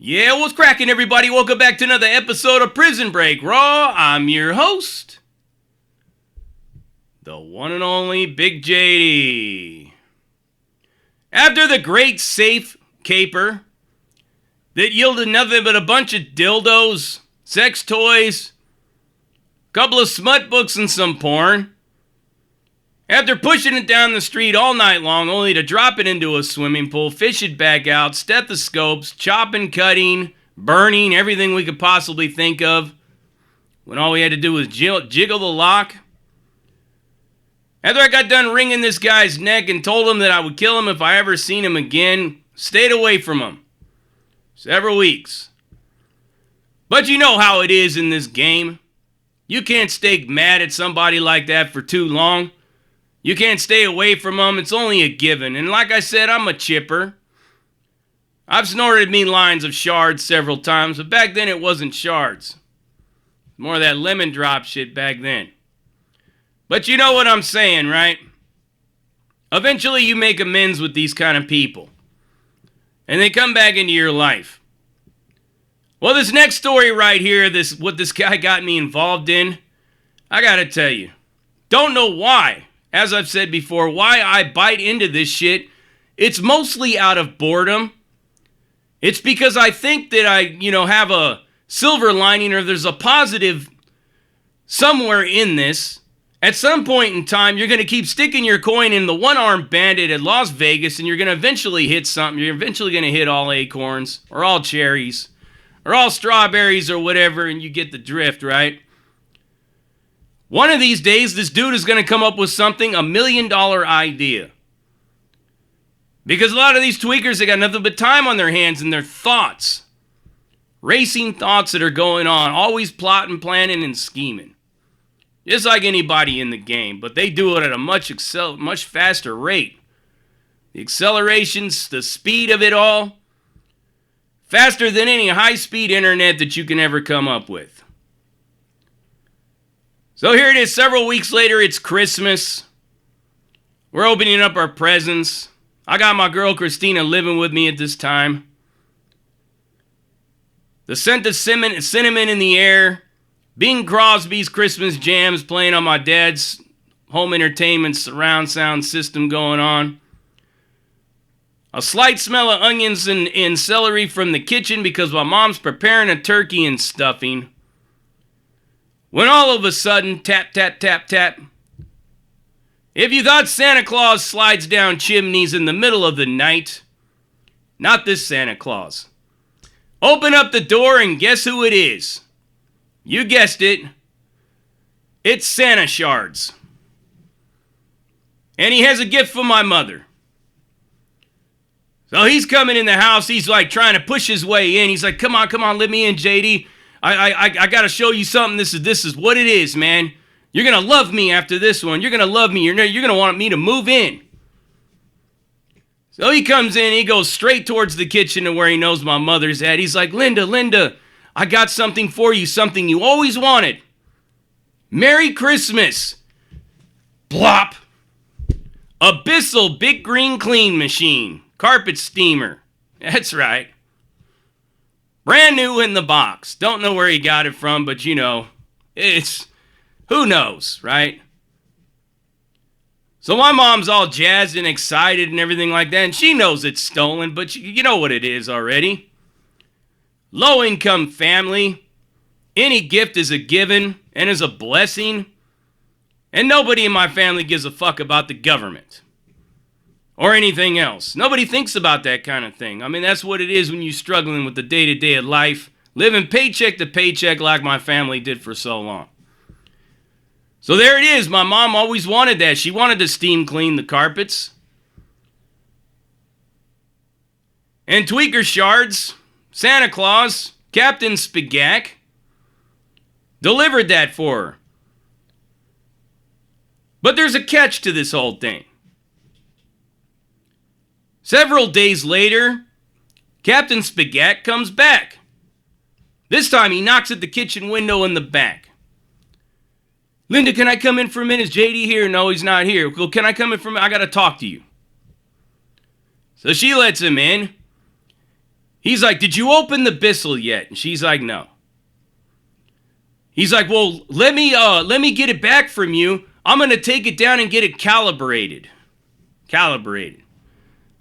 Yeah, what's cracking, everybody? Welcome back to another episode of Prison Break Raw. I'm your host, the one and only Big JD. After the great safe caper that yielded nothing but a bunch of dildos, sex toys, a couple of smut books, and some porn, after pushing it down the street all night long only to drop it into a swimming pool, fish it back out, stethoscopes, chopping, cutting, burning, everything we could possibly think of, when all we had to do was jiggle the lock. After I got done wringing this guy's neck and told him that I would kill him if I ever seen him again, stayed away from him. Several weeks. But you know how it is in this game. You can't stay mad at somebody like that for too long. You can't stay away from them. It's only a given. And like I said, I'm a chipper. I've snorted me lines of shards several times, but back then it wasn't shards. More of that lemon drop shit back then. But you know what I'm saying, right? Eventually you make amends with these kind of people. And they come back into your life. Well, this next story right here, what this guy got me involved in, I gotta tell you, don't know why. As I've said before, why I bite into this shit, it's mostly out of boredom. It's because I think that I, have a silver lining, or there's a positive somewhere in this. At some point in time, you're going to keep sticking your coin in the one-armed bandit at Las Vegas, and you're going to eventually hit something. You're eventually going to hit all acorns, or all cherries, or all strawberries, or whatever, and you get the drift, right? One of these days, this dude is going to come up with something, $1 million idea. Because a lot of these tweakers, they got nothing but time on their hands and their thoughts. Racing thoughts that are going on. Always plotting, planning, and scheming. Just like anybody in the game. But they do it at a much faster rate. The accelerations, the speed of it all. Faster than any high-speed internet that you can ever come up with. So here it is, several weeks later, it's Christmas. We're opening up our presents. I got my girl Christina living with me at this time. The scent of cinnamon in the air. Bing Crosby's Christmas jams playing on my dad's home entertainment surround sound system going on. A slight smell of onions and celery from the kitchen because my mom's preparing a turkey and stuffing. When all of a sudden, tap, tap, tap, tap. If you thought Santa Claus slides down chimneys in the middle of the night, not this Santa Claus. Open up the door and guess who it is? You guessed it. It's Santa Shards. And he has a gift for my mother. So he's coming in the house. He's like trying to push his way in. He's like, come on, let me in, JD. I gotta show you something. This is what it is, man. You're gonna love me after this one. You're gonna love me. You're gonna want me to move in. So he comes in. He goes straight towards the kitchen to where he knows my mother's at. He's like, Linda, I got something for you. Something you always wanted. Merry Christmas. Blop. Abyssal Big Green Clean Machine. Carpet steamer. That's right. Brand new in the box. Don't know where he got it from, but it's, who knows, right? So my mom's all jazzed and excited and everything like that, and she knows it's stolen, but you know what it is already. Low-income family. Any gift is a given and is a blessing, and nobody in my family gives a fuck about the government. Or anything else. Nobody thinks about that kind of thing. I mean, that's what it is when you're struggling with the day-to-day of life. Living paycheck to paycheck like my family did for so long. So there it is. My mom always wanted that. She wanted to steam clean the carpets. And tweaker shards, Santa Claus, Captain Spagak, delivered that for her. But there's a catch to this whole thing. Several days later, Captain Spagak comes back. This time he knocks at the kitchen window in the back. Linda, can I come in for a minute? Is JD here? No, he's not here. Well, can I come in for a minute? I got to talk to you. So she lets him in. He's like, did you open the Bissell yet? And she's like, no. He's like, well, let me get it back from you. I'm going to take it down and get it calibrated. Calibrated.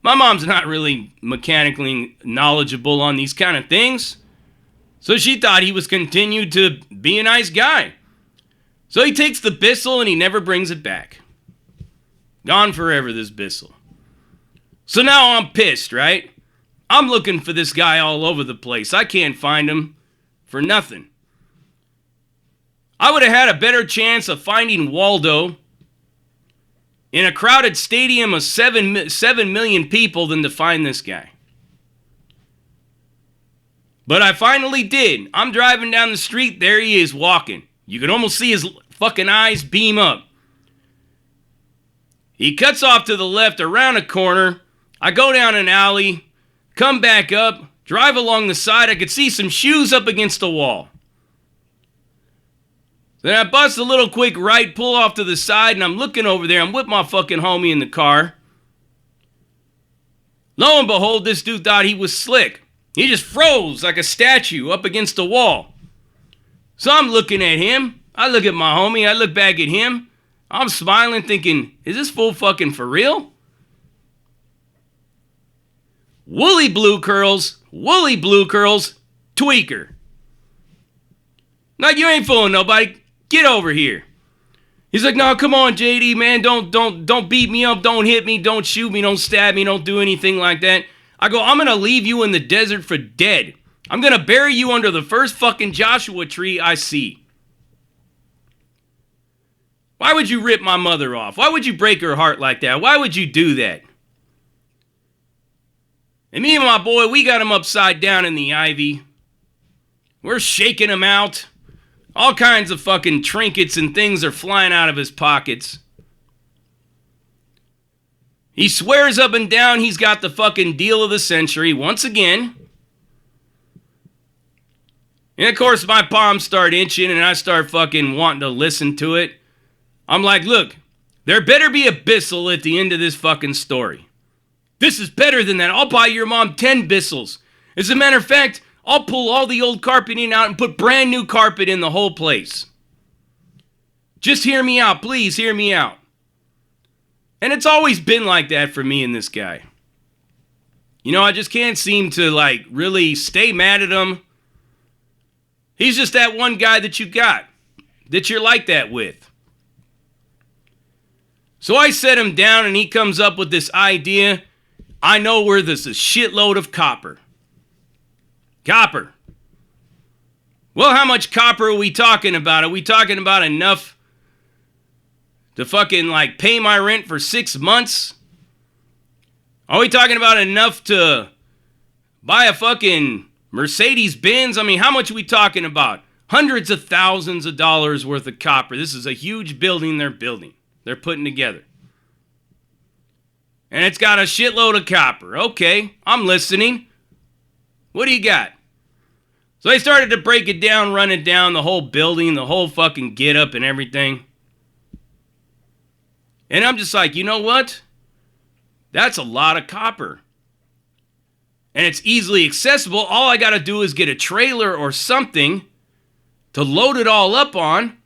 My mom's not really mechanically knowledgeable on these kind of things. So she thought he was continued to be a nice guy. So he takes the Bissell and he never brings it back. Gone forever, this Bissell. So now I'm pissed, right? I'm looking for this guy all over the place. I can't find him for nothing. I would have had a better chance of finding Waldo in a crowded stadium of 7 million people than to find this guy. But I finally did. I'm driving down the street. There he is walking. You can almost see his fucking eyes beam up. He cuts off to the left around a corner. I go down an alley, come back up, drive along the side. I could see some shoes up against the wall. Then I bust a little quick right, pull off to the side, and I'm looking over there. I'm with my fucking homie in the car. Lo and behold, this dude thought he was slick. He just froze like a statue up against the wall. So I'm looking at him. I look at my homie. I look back at him. I'm smiling thinking, is this fool fucking for real? Woolly blue curls, tweaker. Like, you ain't fooling nobody. Get over here. He's like, no, come on, JD, man. Don't beat me up. Don't hit me. Don't shoot me. Don't stab me. Don't do anything like that. I go, I'm going to leave you in the desert for dead. I'm going to bury you under the first fucking Joshua tree I see. Why would you rip my mother off? Why would you break her heart like that? Why would you do that? And me and my boy, we got him upside down in the ivy. We're shaking him out. All kinds of fucking trinkets and things are flying out of his pockets. He swears up and down he's got the fucking deal of the century once again. And of course my palms start itching and I start fucking wanting to listen to it. I'm like, look, there better be a Bissell at the end of this fucking story. This is better than that. I'll buy your mom 10 Bissells. As a matter of fact, I'll pull all the old carpeting out and put brand new carpet in the whole place. Just hear me out, please hear me out. And it's always been like that for me and this guy. You know, I just can't seem to, like, really stay mad at him. He's just that one guy that you got, that you're like that with. So I set him down and he comes up with this idea. I know where there's a shitload of copper. Copper. Well, how much copper are we talking about? Are we talking about enough to fucking, like, pay my rent for 6 months? Are we talking about enough to buy a fucking Mercedes Benz? I mean, how much are we talking about? Hundreds of thousands of dollars worth of copper. This is a huge building they're building. They're putting together. And it's got a shitload of copper. Okay, I'm listening. What do you got? So I started to break it down, run it down, the whole building, the whole fucking get up and everything. And I'm just like, you know what? That's a lot of copper. And it's easily accessible. All I got to do is get a trailer or something to load it all up on.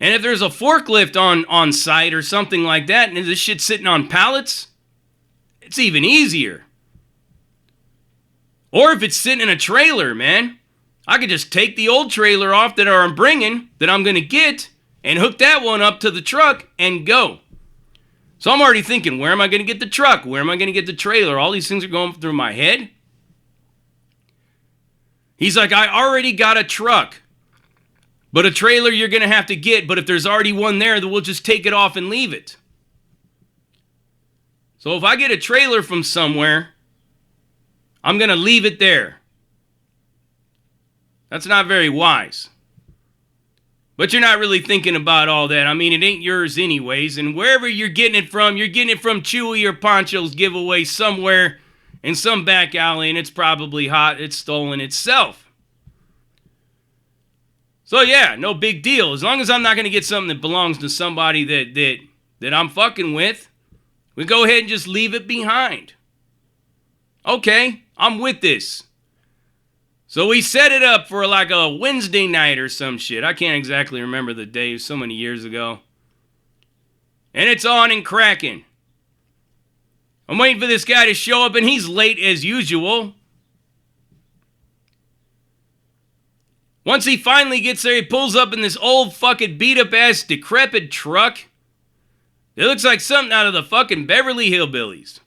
And if there's a forklift on site or something like that, and this shit's sitting on pallets, it's even easier. Or if it's sitting in a trailer, man, I could just take the old trailer off that I'm bringing, that I'm going to get, and hook that one up to the truck and go. So I'm already thinking, where am I going to get the truck? Where am I going to get the trailer? All these things are going through my head. He's like, I already got a truck. But a trailer you're going to have to get. But if there's already one there, then we'll just take it off and leave it. So if I get a trailer from somewhere, I'm going to leave it there. That's not very wise. But you're not really thinking about all that. I mean, it ain't yours anyways. And wherever you're getting it from Chewy or Poncho's giveaway somewhere in some back alley. And it's probably hot. It's stolen itself. So yeah, no big deal. As long as I'm not going to get something that belongs to somebody that I'm fucking with, we go ahead and just leave it behind. Okay, I'm with this. So we set it up for like a Wednesday night or some shit. I can't exactly remember the day. It was so many years ago. And it's on and cracking. I'm waiting for this guy to show up, and he's late as usual. Once he finally gets there, he pulls up in this old fucking beat-up-ass decrepit truck. It looks like something out of the fucking Beverly Hillbillies.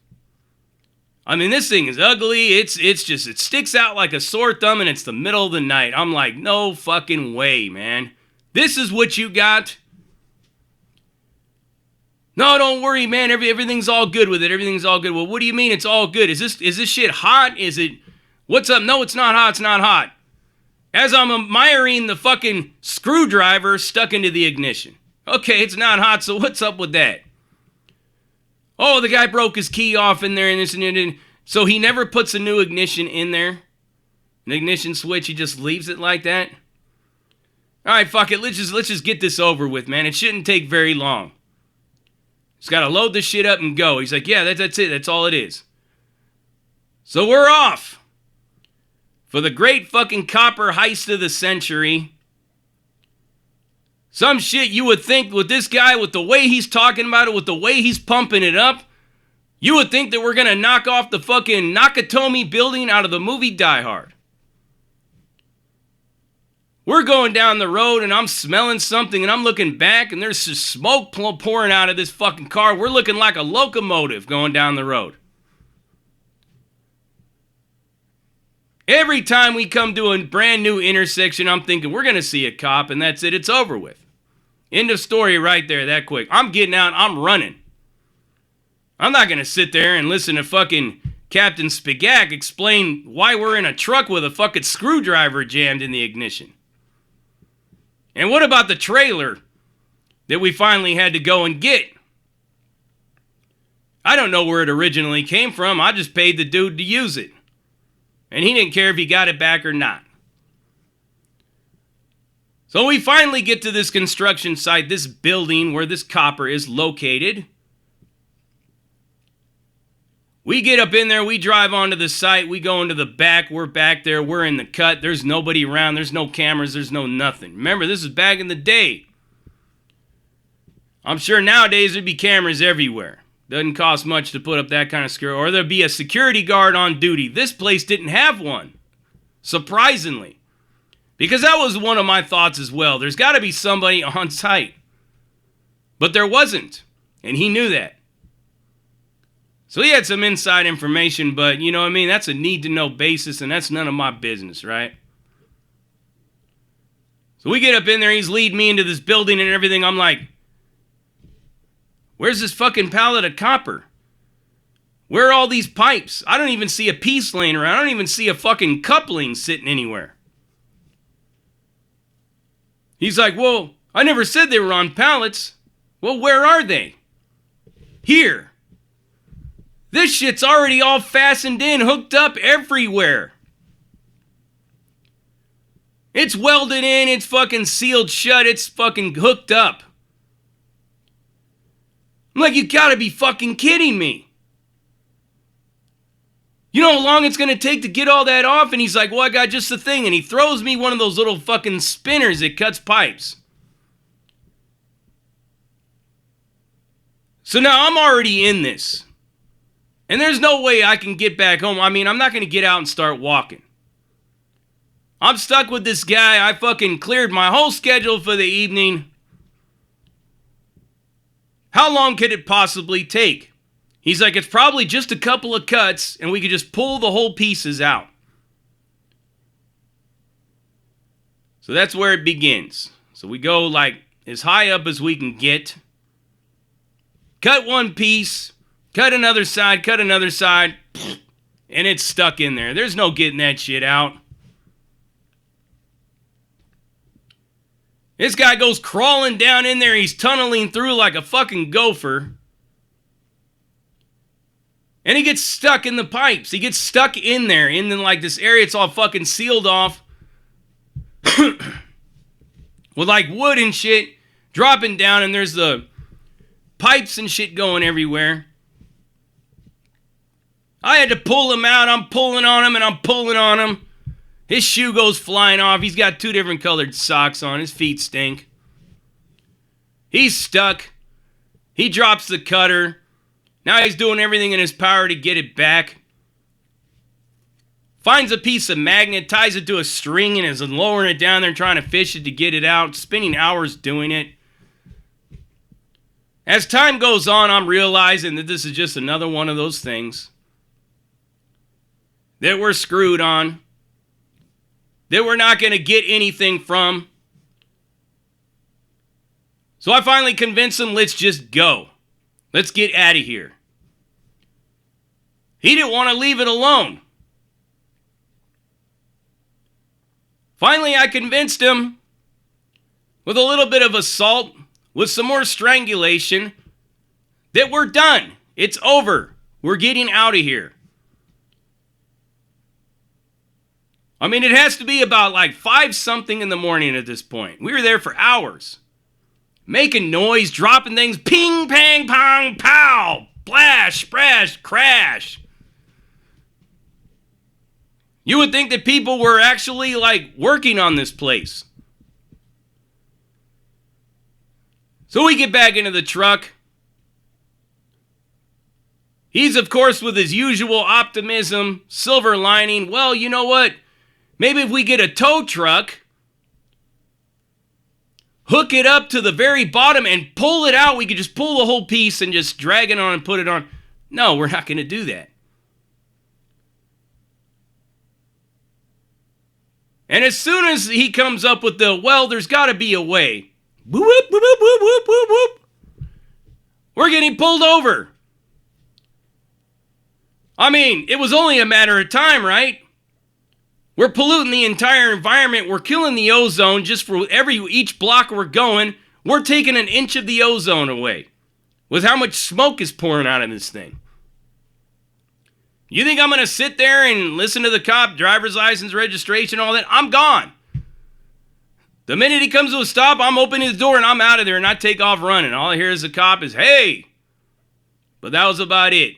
I mean, this thing is ugly. It sticks out like a sore thumb, and it's the middle of the night. I'm like, no fucking way, man. This is what you got? No, don't worry, man. Everything's all good with it. Everything's all good. Well, what do you mean it's all good? Is this shit hot? Is it... What's up? No, it's not hot. It's not hot. As I'm admiring the fucking screwdriver stuck into the ignition. Okay, it's not hot, so what's up with that? Oh, the guy broke his key off in there and this and that. So he never puts a new ignition in there? An ignition switch, he just leaves it like that? Alright, fuck it. Let's just get this over with, man. It shouldn't take very long. Just gotta load this shit up and go. He's like, yeah, that's it. That's all it is. So we're off. For the great fucking copper heist of the century. Some shit you would think with this guy, with the way he's talking about it, with the way he's pumping it up, you would think that we're gonna knock off the fucking Nakatomi building out of the movie Die Hard. We're going down the road and I'm smelling something and I'm looking back and there's just smoke pouring out of this fucking car. We're looking like a locomotive going down the road. Every time we come to a brand new intersection, I'm thinking we're going to see a cop and that's it. It's over with. End of story right there that quick. I'm getting out. I'm running. I'm not going to sit there and listen to fucking Captain Spagak explain why we're in a truck with a fucking screwdriver jammed in the ignition. And what about the trailer that we finally had to go and get? I don't know where it originally came from. I just paid the dude to use it. And he didn't care if he got it back or not. So we finally get to this construction site, this building where this copper is located. We get up in there, we drive onto the site, we go into the back, we're back there, we're in the cut, there's nobody around, there's no cameras, there's no nothing. Remember, this is back in the day. I'm sure nowadays there'd be cameras everywhere. Doesn't cost much to put up that kind of security, or there'd be a security guard on duty. This place didn't have one, surprisingly. Because that was one of my thoughts as well. There's got to be somebody on site. But there wasn't, and he knew that. So he had some inside information, but you know what I mean? That's a need-to-know basis, and that's none of my business, right? So we get up in there, he's leading me into this building and everything. I'm like, where's this fucking pallet of copper? Where are all these pipes? I don't even see a piece laying around. I don't even see a fucking coupling sitting anywhere. He's like, well, I never said they were on pallets. Well, where are they? Here. This shit's already all fastened in, hooked up everywhere. It's welded in, it's fucking sealed shut, it's fucking hooked up. I'm like, you gotta be fucking kidding me. You know how long it's gonna take to get all that off? And he's like, well, I got just the thing. And he throws me one of those little fucking spinners that cuts pipes. So now I'm already in this. And there's no way I can get back home. I mean, I'm not going to get out and start walking. I'm stuck with this guy. I fucking cleared my whole schedule for the evening. How long could it possibly take? He's like, it's probably just a couple of cuts and we could just pull the whole pieces out. So that's where it begins. So we go like as high up as we can get. Cut one piece. Cut another side, and it's stuck in there. There's no getting that shit out. This guy goes crawling down in there. He's tunneling through like a fucking gopher. And he gets stuck in the pipes. He gets stuck in there, in like this area. It's all fucking sealed off. With like wood and shit dropping down, and there's the pipes and shit going everywhere. I had to pull him out. I'm pulling on him and I'm pulling on him. His shoe goes flying off. He's got 2 different colored socks on. His feet stink. He's stuck. He drops the cutter. Now he's doing everything in his power to get it back. Finds a piece of magnet, ties it to a string, and is lowering it down there trying to fish it to get it out. Spending hours doing it. As time goes on, I'm realizing that this is just another one of those things that we're screwed on, that we're not going to get anything from. So I finally convinced him, let's just go. Let's get out of here. He didn't want to leave it alone. Finally, I convinced him, with a little bit of assault, with some more strangulation, that we're done. It's over. We're getting out of here. I mean, it has to be about like 5-something in the morning at this point. We were there for hours. Making noise, dropping things, ping, pang, pong, pow, splash, splash, crash. You would think that people were actually like working on this place. So we get back into the truck. He's, of course, with his usual optimism, silver lining. Well, you know what? Maybe if we get a tow truck, hook it up to the very bottom and pull it out, we could just pull the whole piece and just drag it on and put it on. No, we're not going to do that. And as soon as he comes up with the, well, there's got to be a way. Whoop, whoop, whoop, whoop, whoop, whoop, whoop. We're getting pulled over. I mean, it was only a matter of time, right? We're polluting the entire environment. We're killing the ozone just for each block we're going. We're taking an inch of the ozone away with how much smoke is pouring out of this thing. You think I'm going to sit there and listen to the cop, driver's license, registration, all that? I'm gone. The minute he comes to a stop, I'm opening the door and I'm out of there and I take off running. All I hear is the cop is, hey. But that was about it.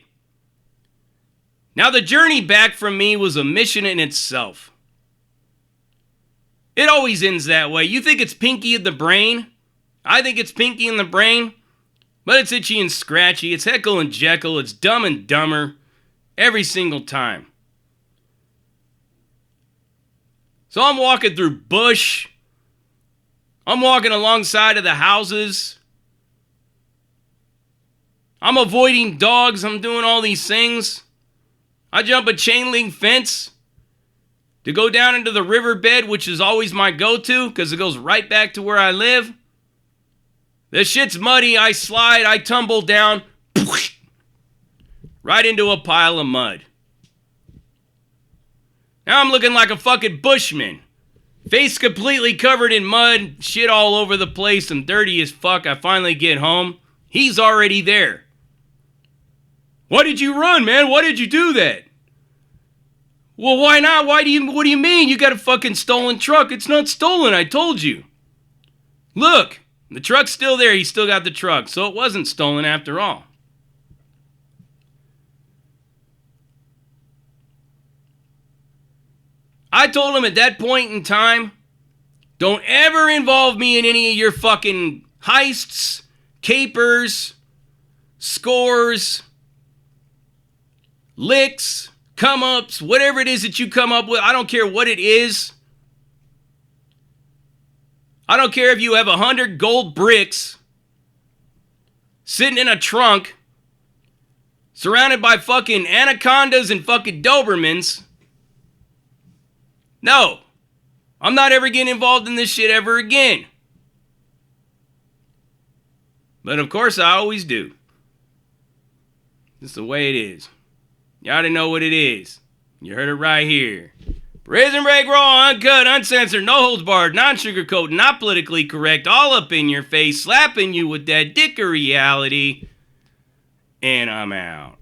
Now, the journey back from me was a mission in itself. It always ends that way. You think it's Pinky in the brain? I think it's Pinky in the brain. But it's Itchy and Scratchy. It's Heckle and Jekyll. It's Dumb and Dumber. Every single time. So I'm walking through bush. I'm walking alongside of the houses. I'm avoiding dogs. I'm doing all these things. I jump a chain link fence to go down into the riverbed, which is always my go-to because it goes right back to where I live. The shit's muddy. I slide. I tumble down. Right into a pile of mud. Now I'm looking like a fucking bushman. Face completely covered in mud. Shit all over the place. I'm dirty as fuck. I finally get home. He's already there. Why did you run, man? Why did you do that? Well, why not? What do you mean? You got a fucking stolen truck. It's not stolen, I told you. Look, the truck's still there. He still got the truck. So it wasn't stolen after all. I told him at that point in time, don't ever involve me in any of your fucking heists, capers, scores, licks, come-ups, whatever it is that you come up with. I don't care what it is. I don't care if you have 100 gold bricks sitting in a trunk surrounded by fucking anacondas and fucking Dobermans. No, I'm not ever getting involved in this shit ever again. But of course I always do. It's the way it is. You ought to know what it is. You heard it right here. Prison Break Raw, uncut, uncensored, no holds barred, non-sugarcoat, not politically correct, all up in your face, slapping you with that dick of reality. And I'm out.